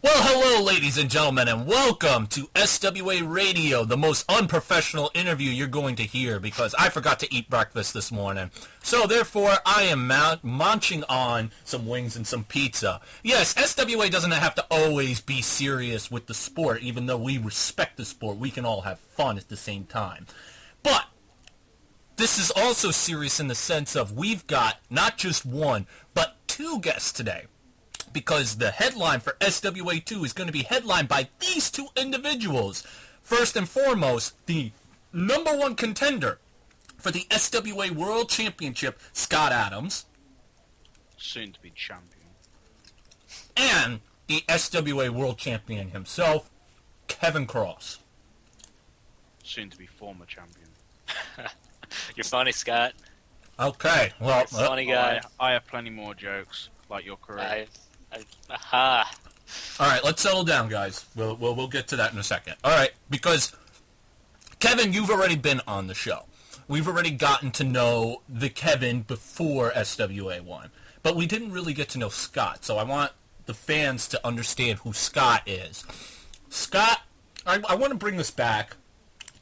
Well, hello, ladies and gentlemen, and welcome to SWA Radio, the most unprofessional interview you're going to hear because I forgot to eat breakfast this morning. So, therefore, I am munching on some wings and some pizza. Yes, SWA doesn't have to always be serious with the sport, even though we respect the sport. We can all have fun at the same time. But this is also serious in the sense of we've got not just one, but two guests today. Because the headline for SWA2 is going to be headlined by these two individuals. First and foremost, the number one contender for the SWA World Championship, Scott Adams. Soon to be champion. And the SWA World Champion himself, Kevin Cross. Soon to be former champion. You're funny, Scott. Okay, well, Funny guy. I have plenty more jokes, like your career. Aha. all right, let's settle down, guys. We'll get to that in a second. All right, because Kevin, you've already been on the show. We've already gotten to know the Kevin before SWA 1, but we didn't really get to know Scott. So I want the fans to understand who Scott is. Scott, I want to bring this back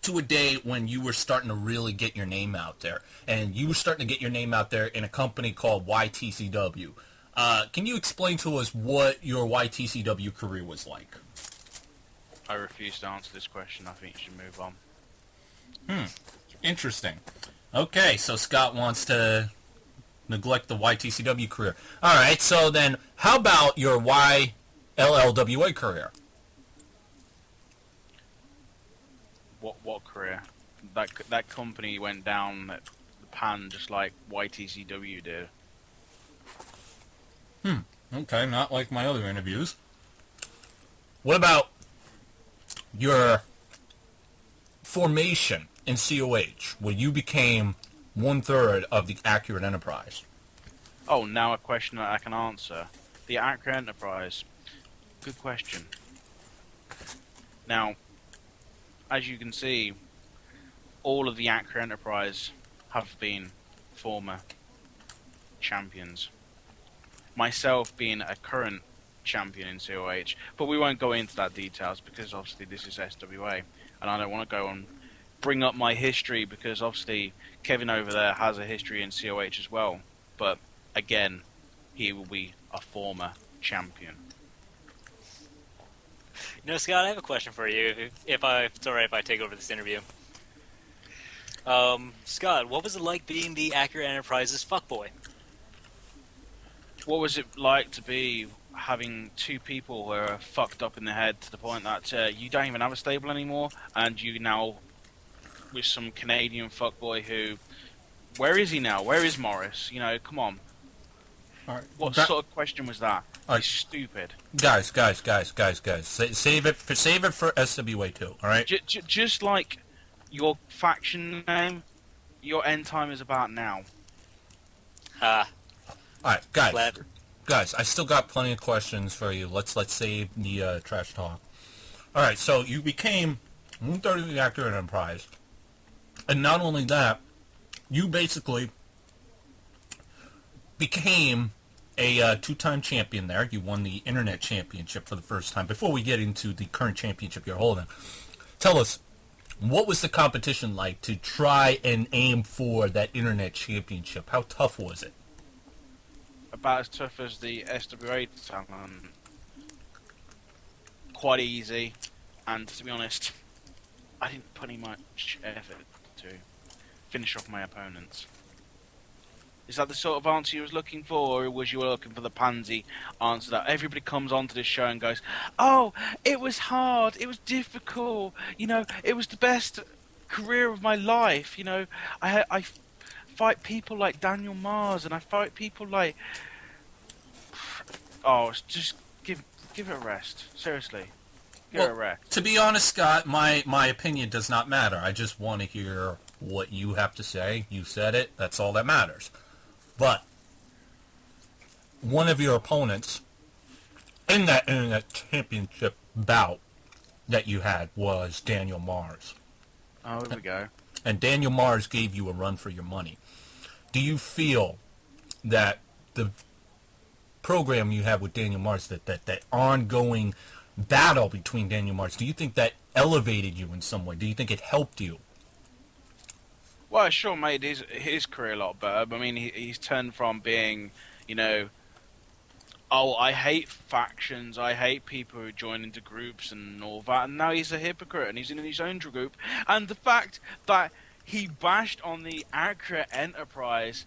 to a day when you were starting to really get your name out there, and you were starting to get your name out there in a company called YTCW. Can you explain to us what your YTCW career was like? I refuse to answer this question. I think you should move on. Interesting. Okay, so Scott wants to neglect the YTCW career. All right, so then how about your YLLWA career? What career? That company went down the pan just like YTCW did. Okay, not like my other interviews. What about your formation in COH, where you became 1/3 of the Accurate Enterprise? Oh, now a question that I can answer. The Accurate Enterprise. Good question. Now, as you can see, all of the Accurate Enterprise have been former champions. Myself being a current champion in COH, but we won't go into that details because obviously this is SWA, and I don't want to go and bring up my history because obviously Kevin over there has a history in COH as well. But again, he will be a former champion. You know, Scott, I have a question for you. If it's alright if I take over this interview. Scott, what was it like being the Accurate Enterprise's fuckboy? What was it like to be having two people who are fucked up in the head to the point that you don't even have a stable anymore, and you now with some Canadian fuckboy who, where is he now? Where is Morris? You know, come on. All right. What sort of question was that? All It's stupid. Guys. Save it for SWA 2, all right? Just like your faction name, your end time is about now. Ah, All right, guys. clever. Guys, I still got plenty of questions for you. Let's save the trash talk. All right, so you became 1/3 of the Accurate Enterprise, and not only that, you basically became a two-time champion there. You won the Internet Championship for the first time. Before we get into the current championship you're holding, tell us, what was the competition like to try and aim for that Internet Championship? How tough was it? About as tough as the SWA talent. Quite easy, and to be honest, I didn't put any much effort to finish off my opponents. Is that the sort of answer you was looking for, or was you looking for the pansy answer that everybody comes onto this show and goes, "Oh, it was hard, it was difficult, you know, it was the best career of my life, you know, I fight people like Daniel Mars, and I fight people like..." Oh, just give it a rest. Seriously. Give it a rest. To be honest, Scott, my opinion does not matter. I just want to hear what you have to say. You said it. That's all that matters. But one of your opponents in that Internet Championship bout that you had was Daniel Mars. Oh, here we go. And Daniel Mars gave you a run for your money. Do you feel that the program you have with Daniel Marks, that ongoing battle between Daniel Marks, do you think that elevated you in some way? Do you think it helped you? Well, it sure made his career a lot better. I mean, he's turned from being, you know, oh, I hate factions, I hate people who join into groups and all that, and now he's a hypocrite and he's in his own group. And the fact that he bashed on the Accurate Enterprise,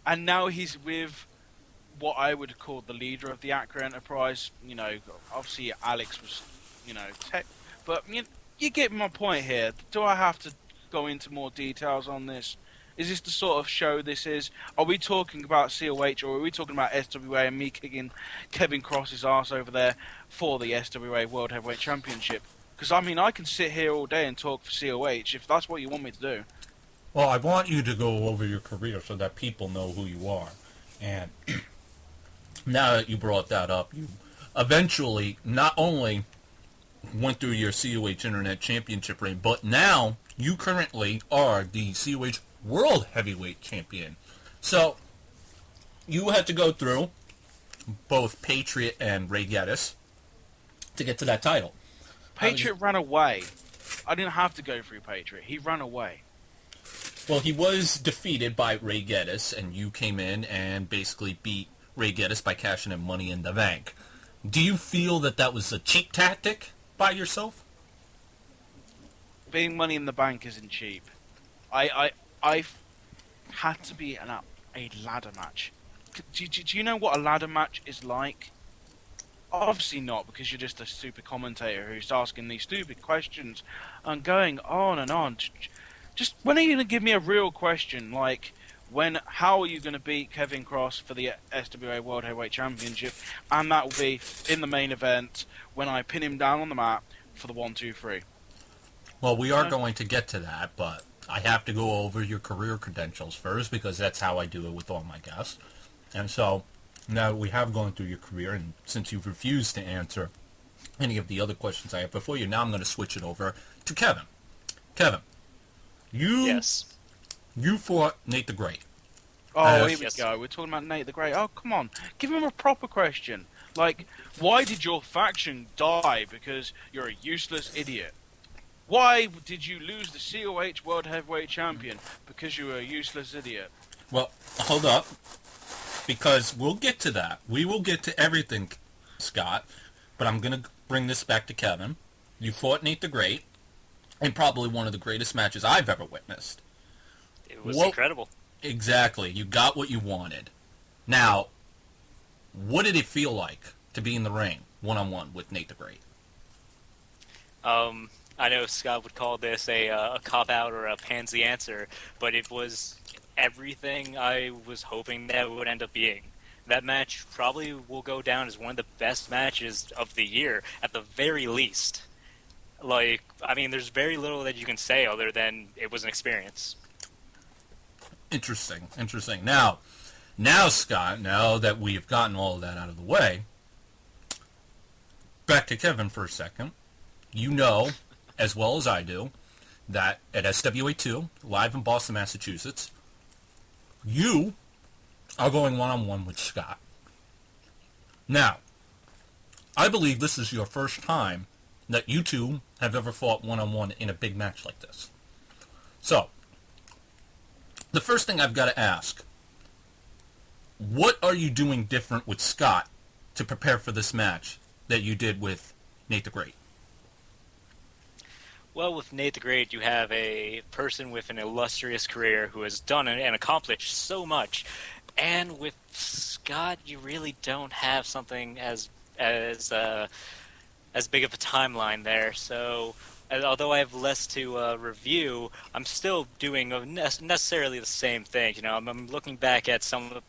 and now he's with what I would call the leader of the Accurate Enterprise. You know, obviously Alex was, you know, tech, but you get my point here. Do I have to go into more details on this? Is this the sort of show this is? Are we talking about COH, or are we talking about SWA and me kicking Kevin Cross's ass over there for the SWA World Heavyweight Championship? Because, I mean, I can sit here all day and talk for COH if that's what you want me to do. Well, I want you to go over your career so that people know who you are. And now that you brought that up, you eventually not only went through your COH Internet Championship reign, but now you currently are the COH World Heavyweight Champion. So, you had to go through both Patriot and Ray Geddes to get to that title. Patriot ran away. I didn't have to go through Patriot. He ran away. Well, he was defeated by Ray Geddes, and you came in and basically beat Ray Geddes by cashing in Money in the Bank. Do you feel that that was a cheap tactic by yourself? Being Money in the Bank isn't cheap. I had to be a ladder match. Do you know what a ladder match is like? Obviously not, because you're just a stupid commentator who's asking these stupid questions and going on and on. Just when are you going to give me a real question? Like, how are you going to beat Kevin Cross for the SWA World Heavyweight Championship? And that will be in the main event when I pin him down on the mat for the 1, 2, 3. Well, we are going to get to that, but I have to go over your career credentials first, because that's how I do it with all my guests. And so, now that we have gone through your career, and since you've refused to answer any of the other questions I have before you, now I'm going to switch it over to Kevin. Kevin, Yes. you fought Nate the Great. Oh, here we Yes. go. We're talking about Nate the Great. Oh, come on. Give him a proper question. Like, why did your faction die because you're a useless idiot? Why did you lose the COH World Heavyweight Champion? Because you were a useless idiot. Well, hold up, because we'll get to that. We will get to everything, Scott, but I'm going to bring this back to Kevin. You fought Nate the Great in probably one of the greatest matches I've ever witnessed. It was incredible. Exactly. You got what you wanted. Now, what did it feel like to be in the ring one-on-one with Nate the Great? I know Scott would call this a cop-out or a pansy answer, but it was everything I was hoping that it would end up being. That match probably will go down as one of the best matches of the year, at the very least. Like, I mean, there's very little that you can say other than it was an experience. Interesting. Now, Scott, now that we've gotten all of that out of the way, back to Kevin for a second. You know, as well as I do, that at SWA 2, live in Boston, Massachusetts, you are going one-on-one with Scott. Now, I believe this is your first time that you two have ever fought one-on-one in a big match like this. So, the first thing I've got to ask, what are you doing different with Scott to prepare for this match that you did with Nate the Great? Well, with Nate the Great, you have a person with an illustrious career who has done and accomplished so much. And with Scott, you really don't have something as big of a timeline there. So, although I have less to review, I'm still doing necessarily the same thing. You know, I'm looking back at some of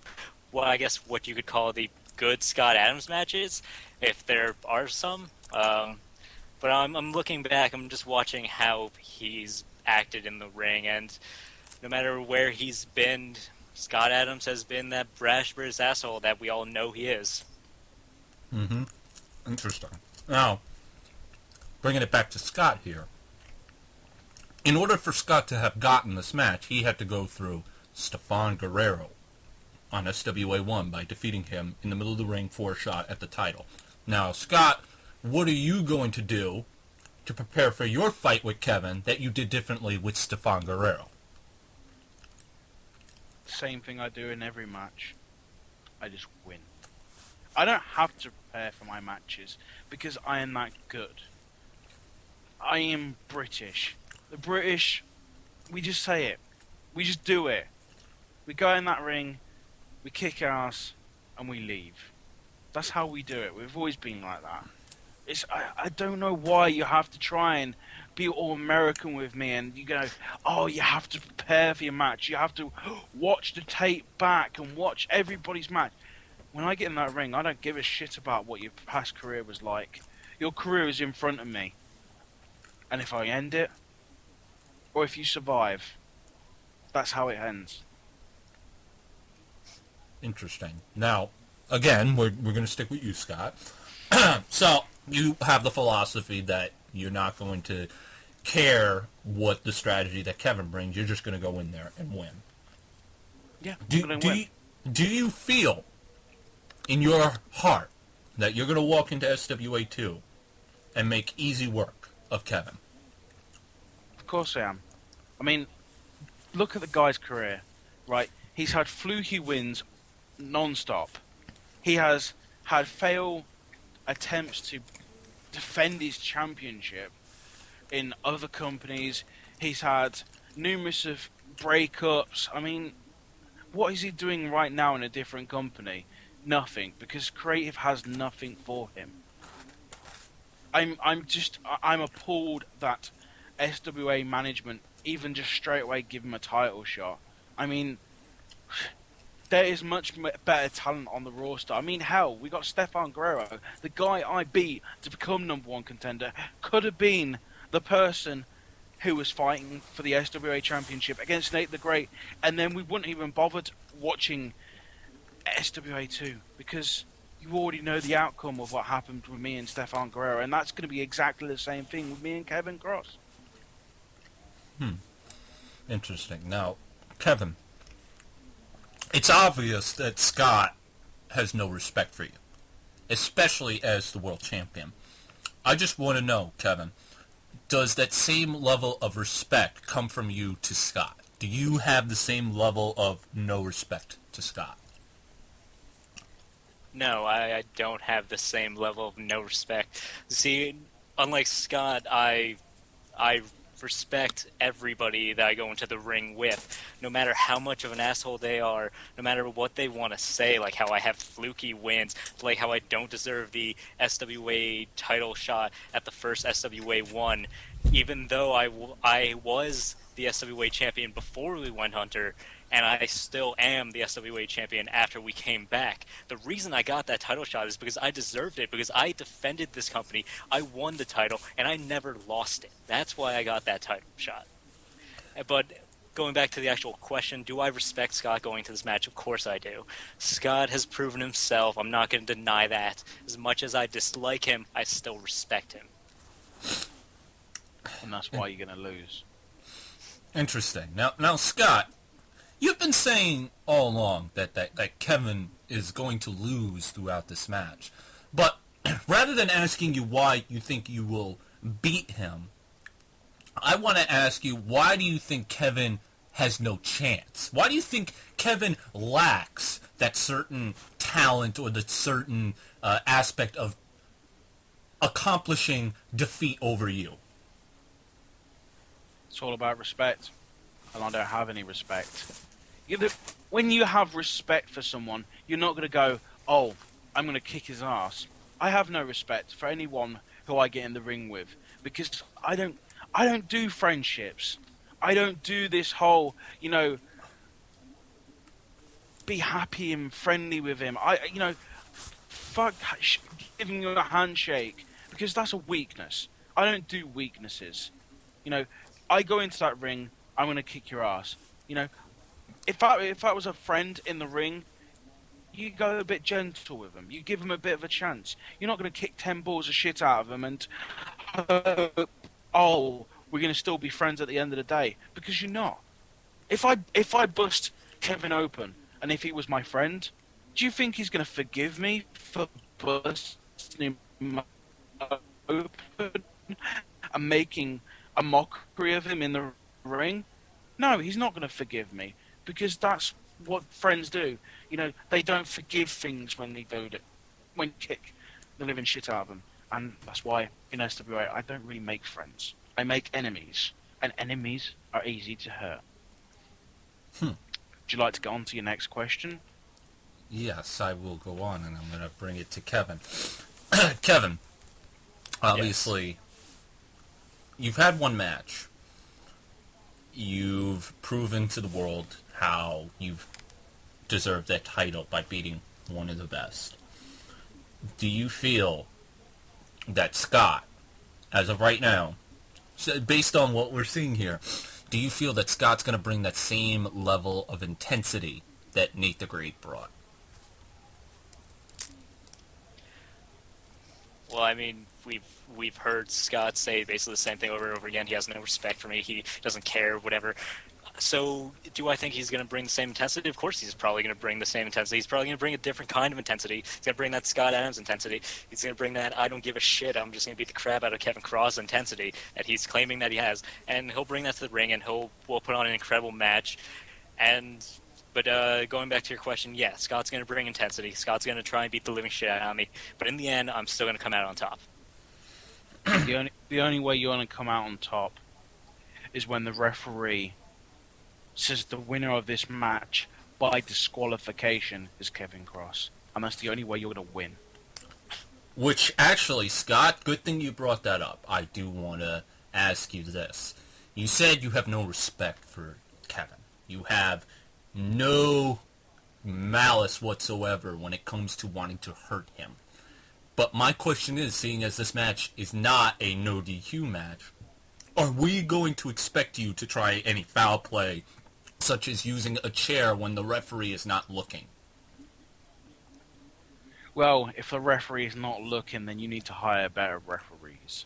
what you could call the good Scott Adams matches, if there are some. But I'm looking back, I'm just watching how he's acted in the ring, and no matter where he's been, Scott Adams has been that brash British asshole that we all know he is. Mm-hmm. Interesting. Now, bringing it back to Scott here. In order for Scott to have gotten this match, he had to go through Stefan Guerrero. on SWA 1 by defeating him in the middle of the ring for a shot at the title. Now, Scott, what are you going to do to prepare for your fight with Kevin that you did differently with Stefan Guerrero? Same thing I do in every match. I just win. I don't have to prepare for my matches because I am that good. I am British. The British, we just say it. We just do it. We go in that ring, we kick ass, and we leave. That's how we do it. We've always been like that. I don't know why you have to try and be all American with me and you go, oh, you have to prepare for your match. You have to watch the tape back and watch everybody's match. When I get in that ring, I don't give a shit about what your past career was like. Your career is in front of me. And if I end it, or if you survive, that's how it ends. Interesting. Now, again, we're going to stick with you, Scott. So, you have the philosophy that you're not going to care what the strategy that Kevin brings. You're just going to go in there and win. Yeah, Do you feel in your heart that you're going to walk into SWA 2 and make easy work of Kevin? Of course I am. I mean, look at the guy's career, right? He's had fluky wins non-stop. He has had failed attempts to defend his championship in other companies. He's had numerous of breakups. I mean, what is he doing right now in a different company? Nothing, because creative has nothing for him. I'm appalled that SWA management even just straight away give him a title shot. I mean, there is much better talent on the roster. I mean, hell, we got Stefan Guerrero, the guy I beat to become #1 contender, could have been the person who was fighting for the SWA championship against Nate the Great, and then we wouldn't even bothered watching SWA 2 because you already know the outcome of what happened with me and Stefan Guerrero, and that's going to be exactly the same thing with me and Kevin Cross. Interesting. Now, Kevin, it's obvious that Scott has no respect for you, especially as the world champion. I just want to know, Kevin, does that same level of respect come from you to Scott? Do you have the same level of no respect to Scott? No, I don't have the same level of no respect. See, unlike Scott, I respect everybody that I go into the ring with, no matter how much of an asshole they are, no matter what they want to say, like how I have fluky wins, like how I don't deserve the SWA title shot at the first SWA 1, even though I was the SWA champion before we went Hunter, and I still am the SWA champion after we came back. The reason I got that title shot is because I deserved it, because I defended this company, I won the title, and I never lost it. That's why I got that title shot. But going back to the actual question, do I respect Scott going to this match? Of course I do. Scott has proven himself. I'm not going to deny that. As much as I dislike him, I still respect him. And that's why you're going to lose. Interesting. Now, Scott, you've been saying all along that Kevin is going to lose throughout this match. But rather than asking you why you think you will beat him, I want to ask you, why do you think Kevin has no chance? Why do you think Kevin lacks that certain talent or the certain aspect of accomplishing defeat over you? It's all about respect, and I don't have any respect. When you have respect for someone, you're not going to go, oh, I'm going to kick his ass. I have no respect for anyone who I get in the ring with, because I don't do friendships. I don't do this whole, be happy and friendly with him. Fuck giving you a handshake, because that's a weakness. I don't do weaknesses. I go into that ring, I'm going to kick your ass. If I was a friend in the ring, you go a bit gentle with him. You give him a bit of a chance. You're not going to kick 10 balls of shit out of him and hope, oh, we're going to still be friends at the end of the day, because you're not. If I bust Kevin open and if he was my friend, do you think he's going to forgive me for busting him open and making a mockery of him in the ring? No, he's not going to forgive me, because that's what friends do. You know, they don't forgive things when they do it. When you kick the living shit out of them. And that's why in SWA I don't really make friends. I make enemies. And enemies are easy to hurt. Would you like to go on to your next question? Yes, I will go on, and I'm going to bring it to Kevin. Kevin, obviously, you've had one match. You've proven to the world how you've deserved that title by beating one of the best. Do you feel that Scott, as of right now, based on what we're seeing here, do you feel that Scott's going to bring that same level of intensity that Nate the Great brought? Well, I mean, we've heard Scott say basically the same thing over and over again. He has no respect for me. He doesn't care, whatever. So, do I think he's going to bring the same intensity? Of course he's probably going to bring the same intensity. He's probably going to bring a different kind of intensity. He's going to bring that Scott Adams intensity. He's going to bring that I don't give a shit, I'm just going to beat the crap out of Kevin Cross intensity that he's claiming that he has. And he'll bring that to the ring, and we'll put on an incredible match. But going back to your question, yeah, Scott's going to bring intensity. Scott's going to try and beat the living shit out of me. But in the end, I'm still going to come out on top. The only way you're going to come out on top is when the referee says the winner of this match by disqualification is Kevin Cross. And that's the only way you're going to win. Which, actually, Scott, good thing you brought that up. I do want to ask you this. You said you have no respect for Kevin. You have no malice whatsoever when it comes to wanting to hurt him. But my question is, seeing as this match is not a no DQ match, are we going to expect you to try any foul play, such as using a chair when the referee is not looking? Well, if the referee is not looking, then you need to hire better referees.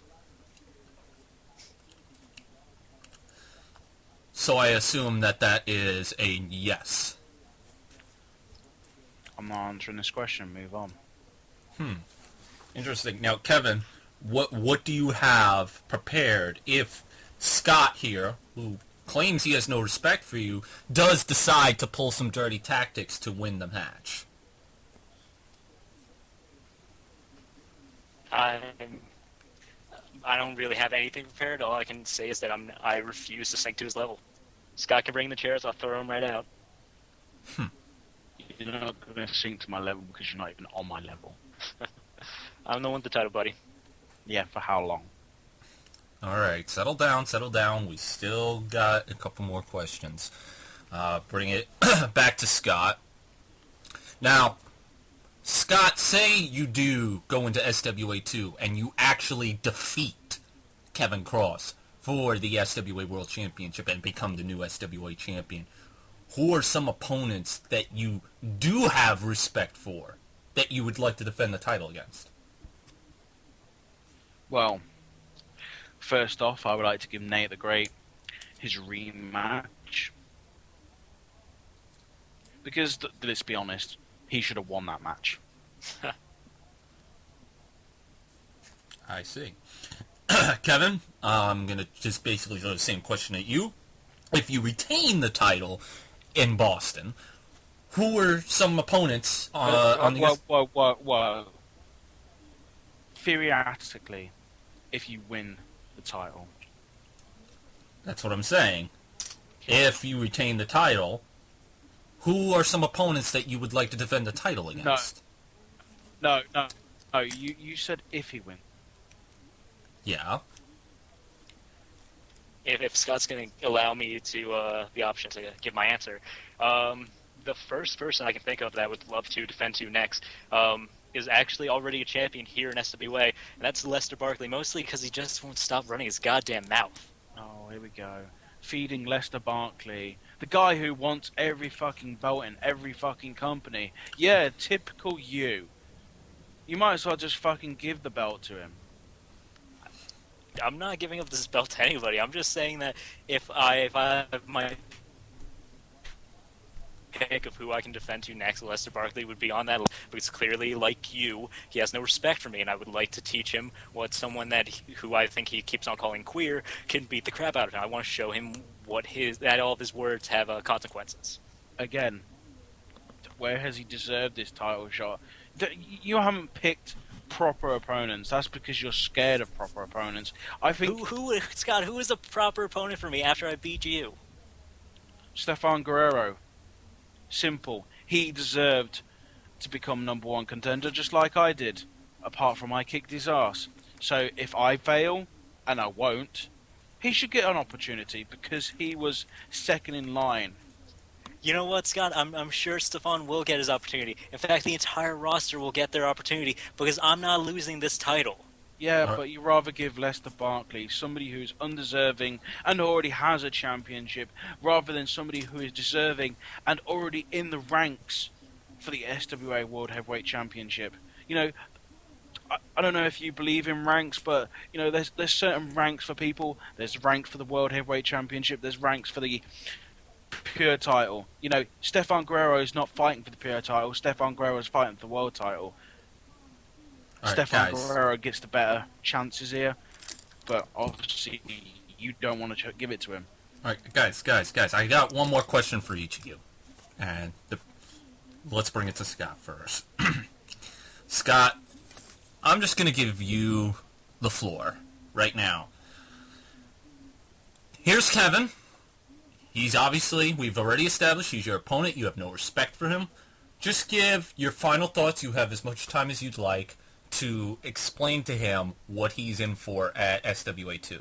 So I assume that is a yes. I'm not answering this question. Move on. Interesting. Now, Kevin, what do you have prepared if Scott here, who claims he has no respect for you, does decide to pull some dirty tactics to win the match? I don't really have anything prepared. All I can say is that I refuse to sink to his level. Scott can bring the chairs. I'll throw him right out. You're not going to sink to my level because you're not even on my level. I'm the one with the title, buddy. Yeah, for how long? All right, settle down. We still got a couple more questions. Bring it back to Scott. Now, Scott, say you do go into SWA 2 and you actually defeat Kevin Cross for the SWA World Championship and become the new SWA champion. Who are some opponents that you do have respect for that you would like to defend the title against? Well, first off, I would like to give Nate the Great his rematch. Because, let's be honest, he should have won that match. I see. Kevin, I'm going to just basically throw the same question at you. If you retain the title in Boston, who are some opponents on the... Whoa. Theoretically, if you win the title. That's what I'm saying. If you retain the title, who are some opponents that you would like to defend the title against? No. You said if he wins. Yeah. If Scott's going to allow me to the option to give my answer, the first person I can think of that I would love to defend to next is actually already a champion here in SWA, and that's Lester Barkley, mostly because he just won't stop running his goddamn mouth. Oh, here we go. Feeding Lester Barkley. The guy who wants every fucking belt in every fucking company. Yeah, typical you. You might as well just fucking give the belt to him. I'm not giving up this belt to anybody. I'm just saying that if I have my pick of who I can defend to next, Lester Barkley would be on that list, because clearly, like you, he has no respect for me, and I would like to teach him what someone who I think he keeps on calling queer can beat the crap out of him. I want to show him that all of his words have consequences. Again, where has he deserved this title shot? You haven't picked proper opponents. That's because you're scared of proper opponents. I think Scott, who is a proper opponent for me after I beat you? Stefan Guerrero. Simple. He deserved to become number one contender just like I did, apart from I kicked his ass. So if I fail, and I won't, he should get an opportunity because he was second in line. You know what, Scott? I'm sure Stefan will get his opportunity. In fact, the entire roster will get their opportunity because I'm not losing this title. Yeah, but you rather give Lester Barkley, somebody who's undeserving and already has a championship, rather than somebody who is deserving and already in the ranks for the SWA World Heavyweight Championship. You know, I don't know if you believe in ranks, but you know, there's certain ranks for people. There's ranks for the World Heavyweight Championship. There's ranks for the pure title. You know, Stefan Guerrero is not fighting for the pure title. Stefan Guerrero is fighting for the world title. All right, Stefan guys. Guerrero gets the better chances here, but obviously you don't want to give it to him. All right, guys. I got one more question for each of you, and let's bring it to Scott first. Scott, I'm just going to give you the floor right now. Here's Kevin. We've already established he's your opponent. You have no respect for him. Just give your final thoughts. You have as much time as you'd like to explain to him what he's in for at SWA 2.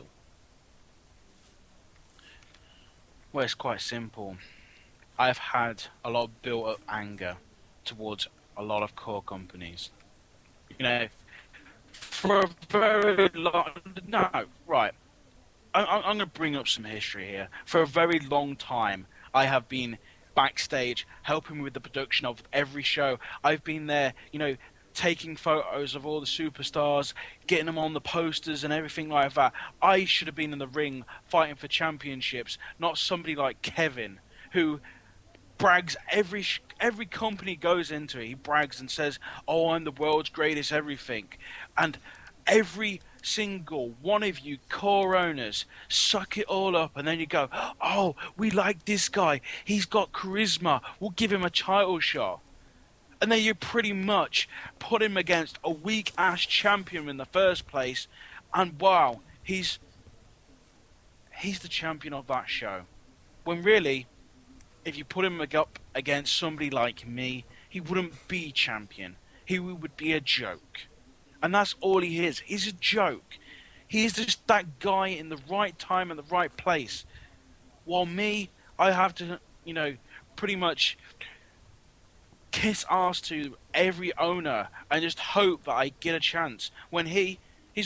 Well, it's quite simple. I've had a lot of built-up anger towards a lot of core companies. You know, for a very long... No, right. I'm going to bring up some history here. For a very long time, I have been backstage helping with the production of every show. I've been there, you know, taking photos of all the superstars, getting them on the posters and everything like that. I should have been in the ring fighting for championships, not somebody like Kevin, who brags every company goes into it. He brags and says, "Oh, I'm the world's greatest everything," and every single one of you core owners suck it all up, and then you go, "Oh, we like this guy. He's got charisma. We'll give him a title shot." And then you pretty much put him against a weak-ass champion in the first place, and wow, he's the champion of that show. When really, if you put him up against somebody like me, he wouldn't be champion. He would be a joke. And that's all he is. He's a joke. He's just that guy in the right time and the right place. While me, I have to, you know, pretty much kiss ass to every owner and just hope that I get a chance. When he's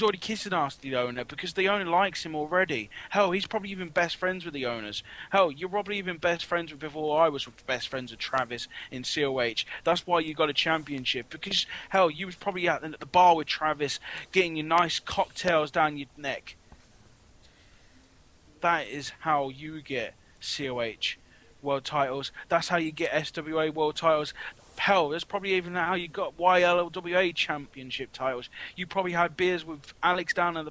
already kissing ass to the owner because the owner likes him already. Hell, he's probably even best friends with the owners. Hell, you're probably even best friends with, before I was best friends with Travis in COH. That's why you got a championship, because hell, you was probably at the bar with Travis getting your nice cocktails down your neck. That is how you get COH world titles. That's how you get SWA world titles. Hell, that's probably even how you got YLWA championship titles. You probably had beers with Alex down at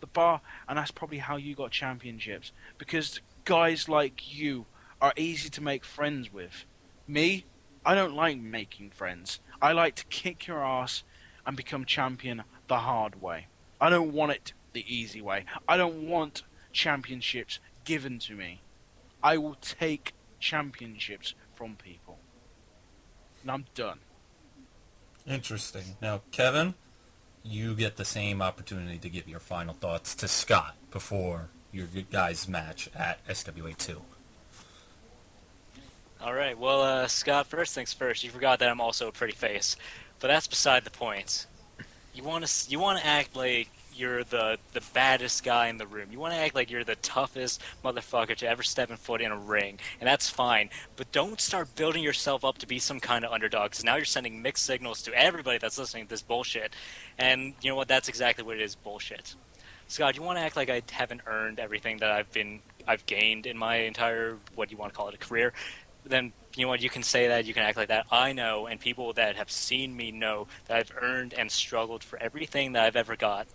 the bar, and that's probably how you got championships. Because guys like you are easy to make friends with. Me, I don't like making friends. I like to kick your ass and become champion the hard way. I don't want it the easy way. I don't want championships given to me. I will take championships from people. And I'm done. Interesting. Now, Kevin, you get the same opportunity to give your final thoughts to Scott before your guys' match at SWA 2. All right. Well, Scott, first things first. You forgot that I'm also a pretty face, but that's beside the point. You want to act like you're the baddest guy in the room. You want to act like you're the toughest motherfucker to ever step in foot in a ring, and that's fine. But don't start building yourself up to be some kind of underdog, because now you're sending mixed signals to everybody that's listening to this bullshit. And you know what? That's exactly what it is, bullshit. Scott, you want to act like I haven't earned everything that I've gained in my entire, what do you want to call it, a career? then you know what, you can say that, you can act like that. I know, and people that have seen me know that I've earned and struggled for everything that I've ever got.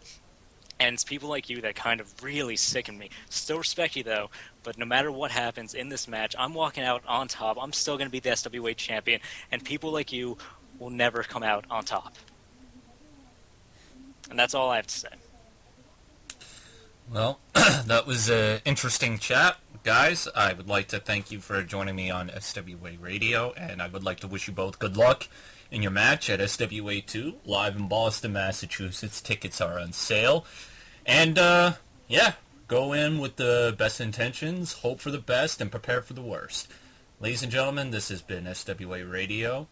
And it's people like you that kind of really sicken me. Still respect you though, but no matter what happens in this match, I'm walking out on top. I'm still going to be the SWA champion, and people like you will never come out on top. And that's all I have to say. Well, that was an interesting chat. Guys, I would like to thank you for joining me on SWA Radio, and I would like to wish you both good luck in your match at SWA 2, live in Boston, Massachusetts. Tickets are on sale. And, yeah, go in with the best intentions, hope for the best, and prepare for the worst. Ladies and gentlemen, this has been SWA Radio.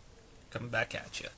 Coming back at you.